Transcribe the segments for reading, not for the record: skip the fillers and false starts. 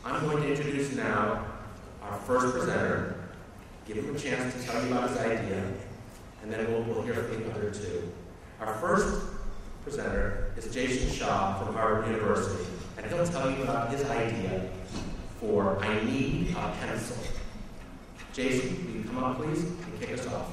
I'm going to introduce now our first presenter, give him a chance to tell you about his idea, and then we'll hear from the other two. Our first presenter is Jason Shah from Harvard University, and he'll tell you about his idea for I Need a Pencil. Jason, will you come up, please, and kick us off?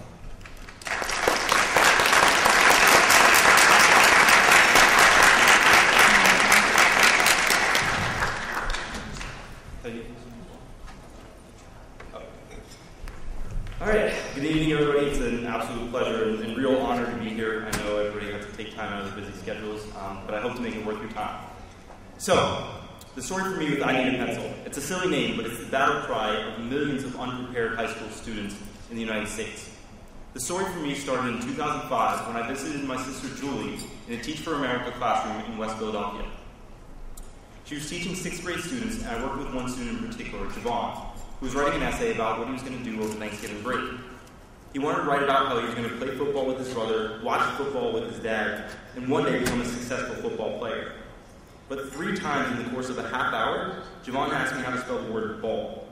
All right, good evening, everybody. It's an absolute pleasure and real honor to be here. I know everybody has to take time out of their busy schedules, but I hope to make it worth your time. So, the story for me with I Need a Pencil. It's a silly name, but it's the battle cry of millions of unprepared high school students in the United States. The story for me started in 2005 when I visited my sister Julie in a Teach for America classroom in West Philadelphia. She was teaching 6th grade students, and I worked with one student in particular, Javon, who was writing an essay about what he was going to do over Thanksgiving break. He wanted to write about how he was going to play football with his brother, watch football with his dad, and one day become a successful football player. But 3 times in the course of a half hour, Javon asked me how to spell the word ball.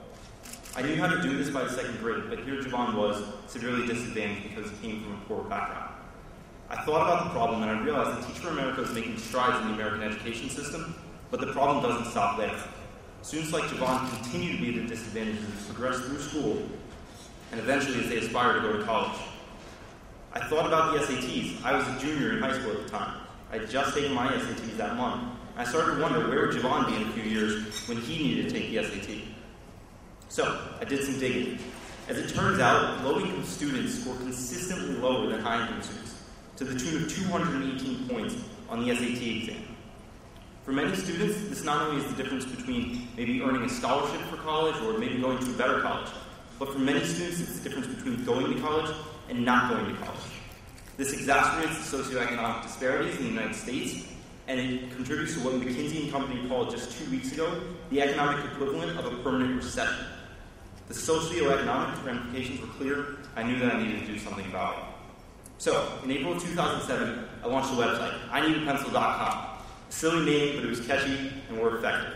I knew how to do this by the 2nd grade, but here Javon was severely disadvantaged because he came from a poor background. I thought about the problem, and I realized that Teach for America is making strides in the American education system, but the problem doesn't stop there. Students like Javon continue to be at a disadvantage as they progress through school and eventually as they aspire to go to college. I thought about the SATs. I was a junior in high school at the time. I had just taken my SATs that month. And I started to wonder where would Javon be in a few years when he needed to take the SAT. So I did some digging. As it turns out, low-income students score consistently lower than high-income students, to the tune of 218 points on the SAT exam. For many students, this not only is the difference between maybe earning a scholarship for college or maybe going to a better college, but for many students, it's the difference between going to college and not going to college. This exacerbates the socioeconomic disparities in the United States, and it contributes to what McKinsey and Company called just 2 weeks ago the economic equivalent of a permanent recession. The socioeconomic ramifications were clear. I knew that I needed to do something about it. So, in April of 2007, I launched a website, ineedapencil.com. Silly name, but it was catchy and we're effective.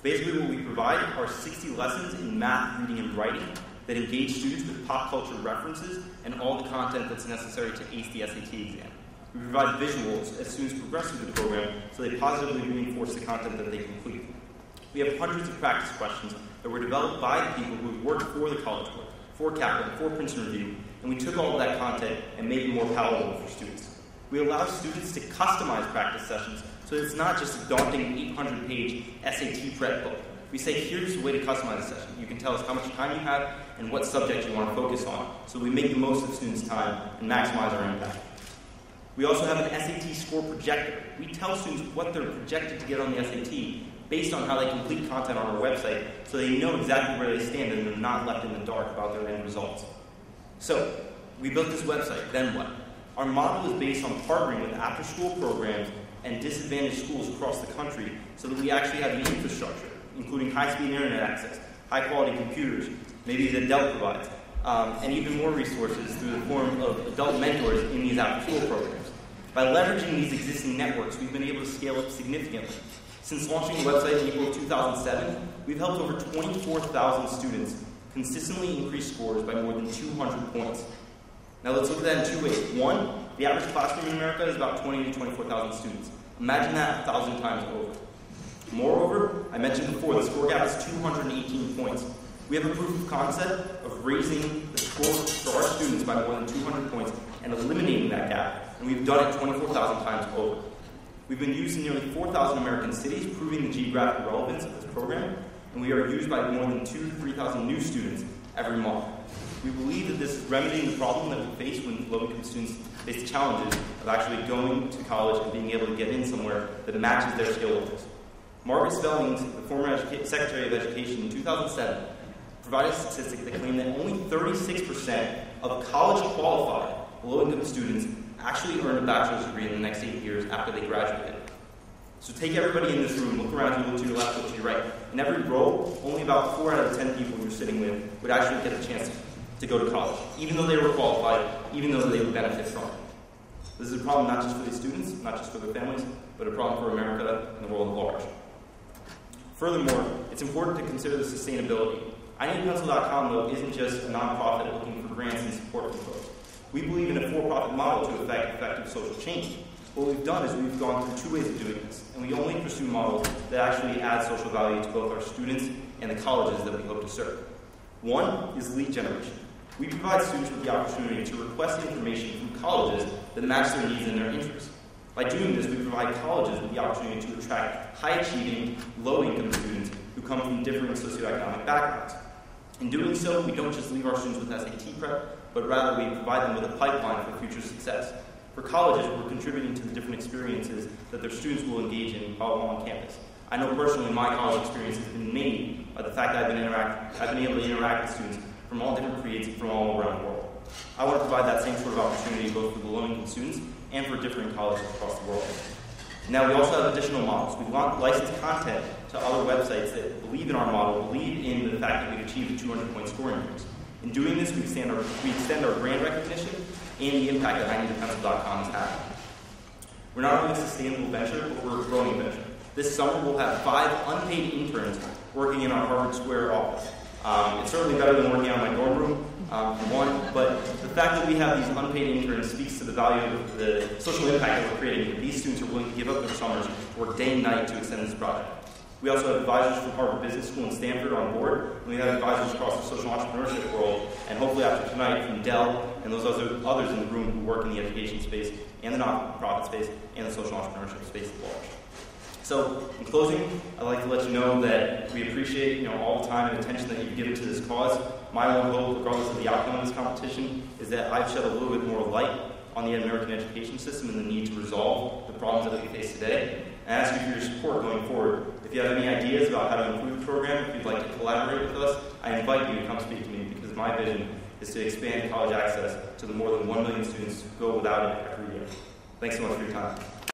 Basically, what we provide are 60 lessons in math, reading, and writing that engage students with pop culture references and all the content that's necessary to ace the SAT exam. We provide visuals as students progress through the program so they positively reinforce the content that they complete. We have hundreds of practice questions that were developed by the people who worked for the College Board, for Kaplan, for Princeton Review, and we took all of that content and made it more palatable for students. We allow students to customize practice sessions so it's not just a daunting 800-page SAT prep book. We say, here's the way to customize a session. You can tell us how much time you have and what subject you want to focus on, so we make the most of students' time and maximize our impact. We also have an SAT score projector. We tell students what they're projected to get on the SAT based on how they complete content on our website, so they know exactly where they stand and they're not left in the dark about their end results. So, we built this website, then what? Our model is based on partnering with after-school programs and disadvantaged schools across the country so that we actually have the infrastructure, including high-speed internet access, high-quality computers, maybe that Dell provides, and even more resources through the form of adult mentors in these after-school programs. By leveraging these existing networks, we've been able to scale up significantly. Since launching the website in April of 2007, we've helped over 24,000 students consistently increase scores by more than 200 points. Now let's look at that in 2 ways. One, the average classroom in America is about 20 to 24,000 students. Imagine that 1,000 times over. Moreover, I mentioned before, the score gap is 218 points. We have a proof of concept of raising the score for our students by more than 200 points and eliminating that gap, and we've done it 24,000 times over. We've been used in nearly 4,000 American cities, proving the geographic relevance of this program, and we are used by more than 2,000 to 3,000 new students every month. We believe that this is remedying the problem that we face when low-income students face the challenges of actually going to college and being able to get in somewhere that matches their skill levels. Margaret Spellings, the former Secretary of Education in 2007, provided a statistic that claimed that only 36% of college-qualified low-income students actually earn a bachelor's degree in the next 8 years after they graduated. So take everybody in this room, look around you, look to your left, look to your right. In every row, only about 4 out of 10 people you're sitting with would actually get a chance to go to college, even though they were qualified, even though they would benefit from it. This is a problem not just for these students, not just for their families, but a problem for America and the world at large. Furthermore, it's important to consider the sustainability. IneedPencil.com, though, isn't just a nonprofit looking for grants and support from folks. We believe in a for-profit model to effect effective social change. What we've done is we've gone through 2 ways of doing this, and we only pursue models that actually add social value to both our students and the colleges that we hope to serve. One is lead generation. We provide students with the opportunity to request information from colleges that match their needs and their interests. By doing this, we provide colleges with the opportunity to attract high-achieving, low-income students who come from different socioeconomic backgrounds. In doing so, we don't just leave our students with SAT prep, but rather we provide them with a pipeline for future success. For colleges, we're contributing to the different experiences that their students will engage in while on campus. I know personally my college experience has been made by the fact that I've been able to interact with students from all different creeds from all around the world. I want to provide that same sort of opportunity both for the low-income students and for different colleges across the world. Now, we also have additional models. We want licensed content to other websites that believe in our model, believe in the fact that we've achieved a 200-point scoring range. In doing this, we extend our brand recognition and the impact that IneedPencil.com has had. We're not only a sustainable venture, but we're a growing venture. This summer, we'll have 5 unpaid interns working in our Harvard Square office. It's certainly better than working out in my dorm room, for one, but the fact that we have these unpaid interns speaks to the value of the social impact that we're creating. These students are willing to give up their summers to work day and night to extend this project. We also have advisors from Harvard Business School and Stanford on board, and we have advisors across the social entrepreneurship world, and hopefully after tonight from Dell and those others in the room who work in the education space and the nonprofit space and the social entrepreneurship space at large. So, in closing, I'd like to let you know that we appreciate all the time and attention that you've given to this cause. My one hope, regardless of the outcome of this competition, is that I've shed a little bit more light on the American education system and the need to resolve the problems that we face today. And I ask you for your support going forward. If you have any ideas about how to improve the program, if you'd like to collaborate with us, I invite you to come speak to me because my vision is to expand college access to the more than 1 million students who go without it every year. Thanks so much for your time.